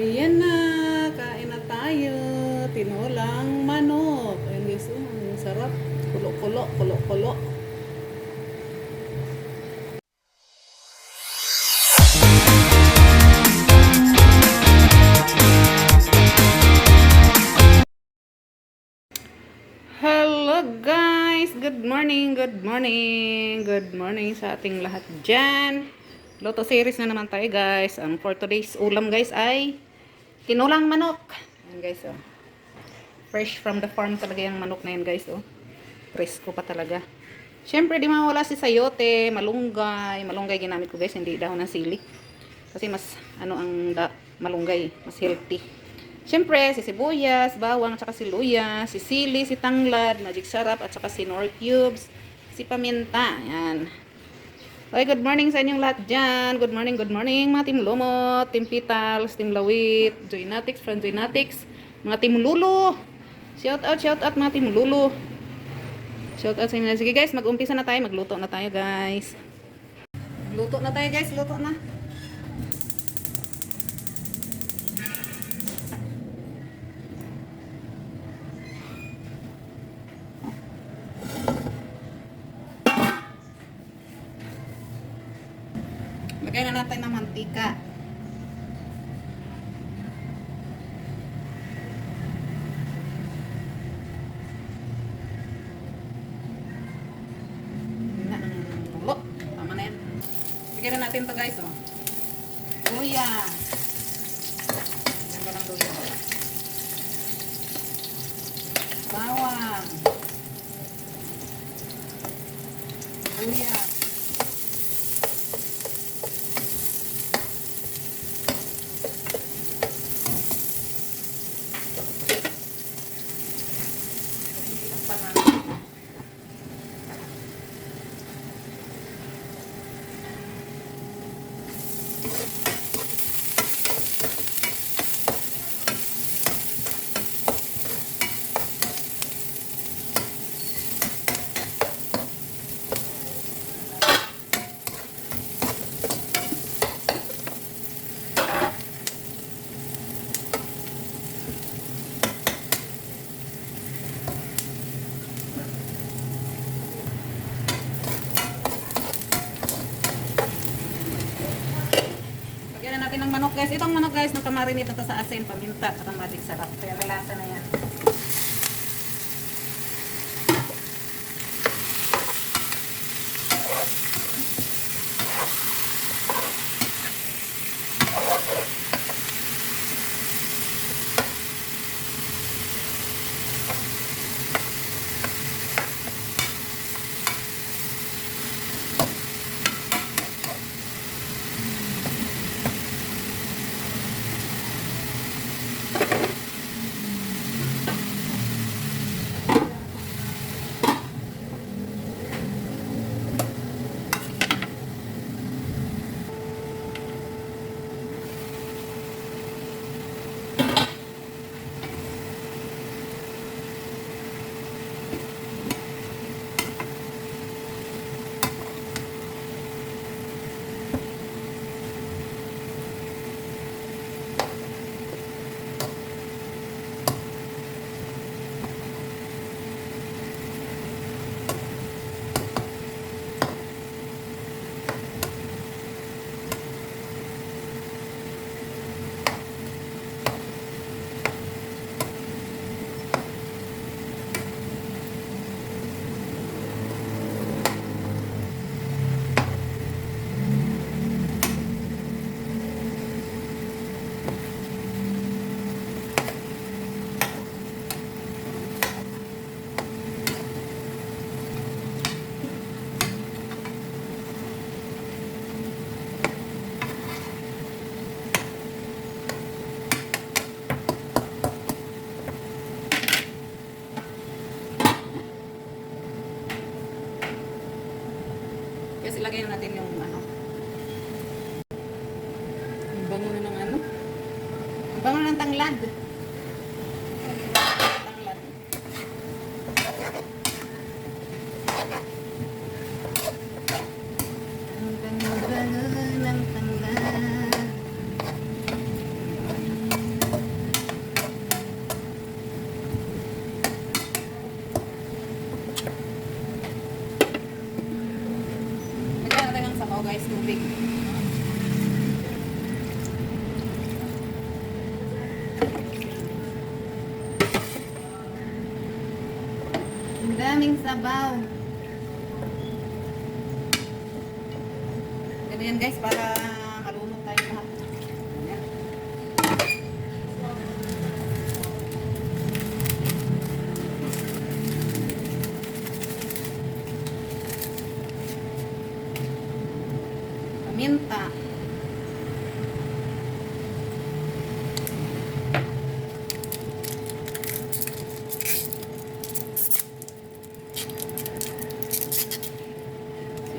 Ayan na, kain na tayo. Tinolang manok. Ayan guys, ang sarap. Kulo-kulo, kulo-kulo. Hello guys! Good morning, good morning. Good morning sa ating lahat dyan. Loto series na naman tayo guys. For today's ulam guys ay tinulang manok. Ayan guys, oh. Fresh from the farm talaga yung manok na yan guys, oh. Presko pa talaga. Syempre di mawala si sayote, malunggay. Malunggay ginamit ko guys, hindi dahon ng sili. Kasi mas malunggay, mas healthy. Syempre si sibuyas, bawang, at saka si luya, si sili, si tanglad, magic sarap, at saka si nor cubes, si paminta. Ayan. Okay, good morning sa inyong lahat dyan. Good morning mga Team Lumot, Team Pitals, Team Lawit, Joynatics, Friend Joynatics, mga Team Lulu. Shout out mga Team Lulu. Shout out sa inyo. Sige guys, mag-umpisa na tayo, magluto na tayo guys. Luto na tayo guys, luto na. Lagay na natin ng mantika. Tama na yan. Lagyan na natin to guys, oh. Luya. Ganda ng luya. Bawang. Luya. Natin ng manok guys. Itong manok guys, nakamarinate na to sa asin, paminta, at magic sarap. Kaya may lasa na yan. Kasi ilagay na natin yung ano. Ang bango na ng ano. Ang bango na ng tanglad. Tanglad. Ang bango ng tanglad. daming sabaw. Ganyan guys, para marunong tayo lahat. Ayan. Paminta.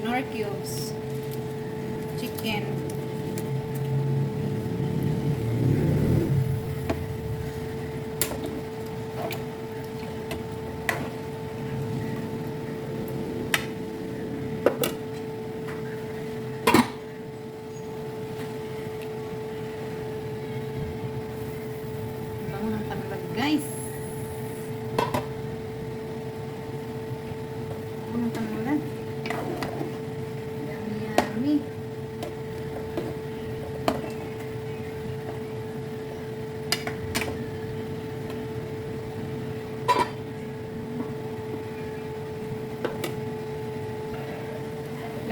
Nor cubes, chicken, bango ng tanglad guys. Bango ng tanglad. Yummy.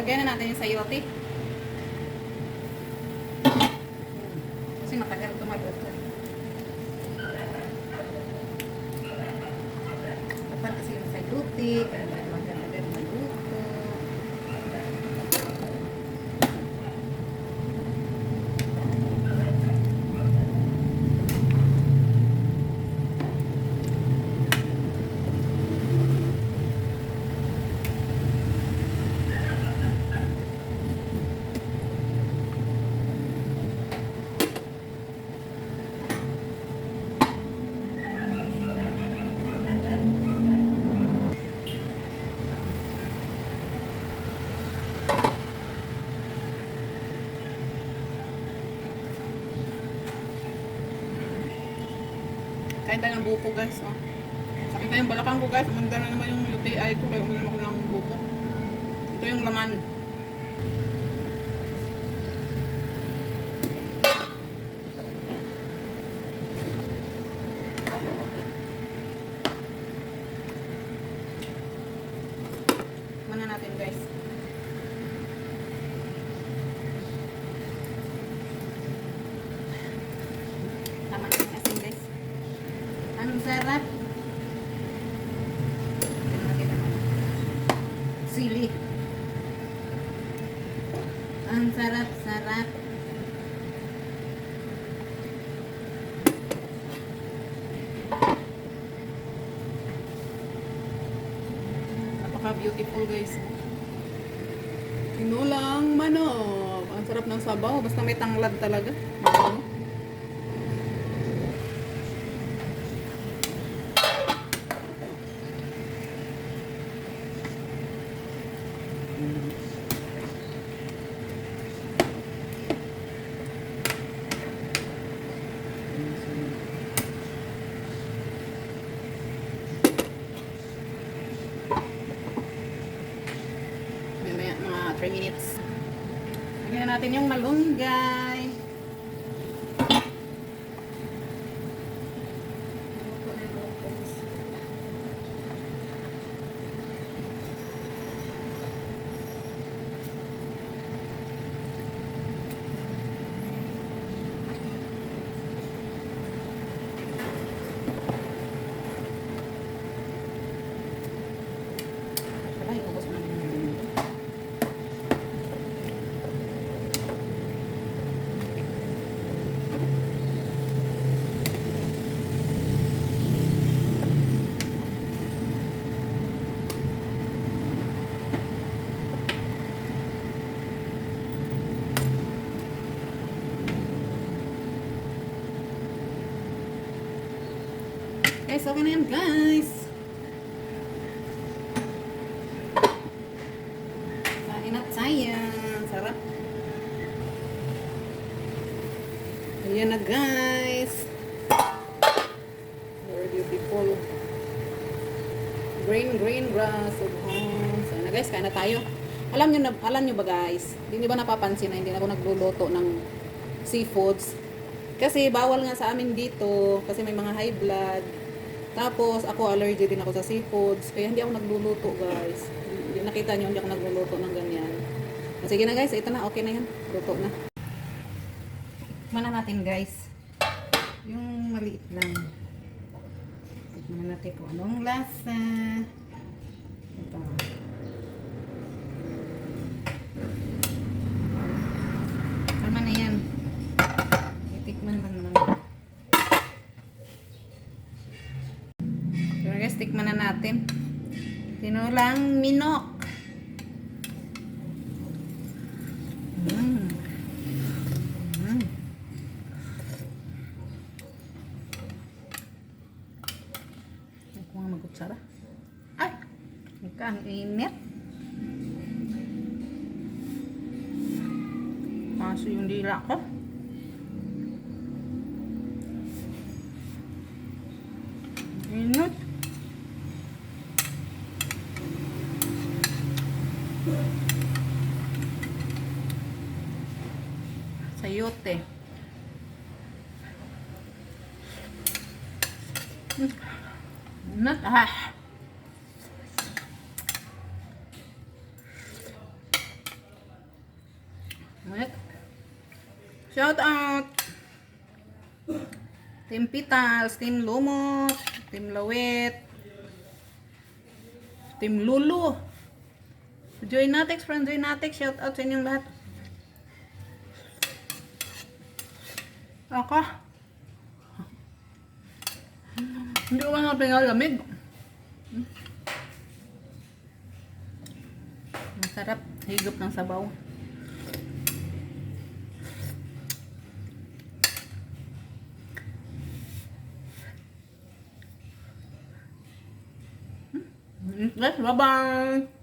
Lagyan na natin yung sayote. Kasi matagal tumagal. Dapat kasi yung sayote. Kaya maganda maluto. Kain tayo ng buko guys. Oh. Sakit na yung balakang ko guys. Umanda na naman yung UTI ko. Kaya uminom ako ng buko. Ito yung laman. Mana natin guys. Tama na yung asin guys. Ang sarap. Sili. Ang sarap-sarap. Napaka-beautiful guys. Tinulang manok. Ang sarap ng sabaw. Basta may tanglad talaga. Ano? Mga 3 minutes. Lagyan na natin yung malunggay. Wala, iubos mo na yung guys, okay na yan guys. Kain na tayo. Sarap. Ayan na guys. Very beautiful. Green grass. So na guys, kain na tayo. Alam nyo ba guys, hindi ba napapansin na hindi na ako nagluluto ng seafoods? Kasi bawal nga sa amin dito kasi may mga high blood. Tapos, ako allergy din ako sa seafoods. Kaya hindi ako nagluluto, guys. Nakita niyo, hindi ako nagluluto ng ganyan. Sige na, guys. Ito na. Okay na yan. Luto na. Tikman na natin, guys. Yung maliit lang. Tikman na natin kung anong lasa. Ito. Tama na yan. Itikman lang naman. So guys, tikman na natin. Tinulang minok. Ako nga magutsara. Ay! Ika, ang init. Kaso yung dila ko. Init. Sayote. Init. Ah! Shout out Team Pitals, Team Lumot, Team Lawit, Team Lulu, Joynatex, friend Joynatex, shout out sa inyong lahat. Ako hindi ko na pinalamig. Masarap higop ng sabaw. Bye bye.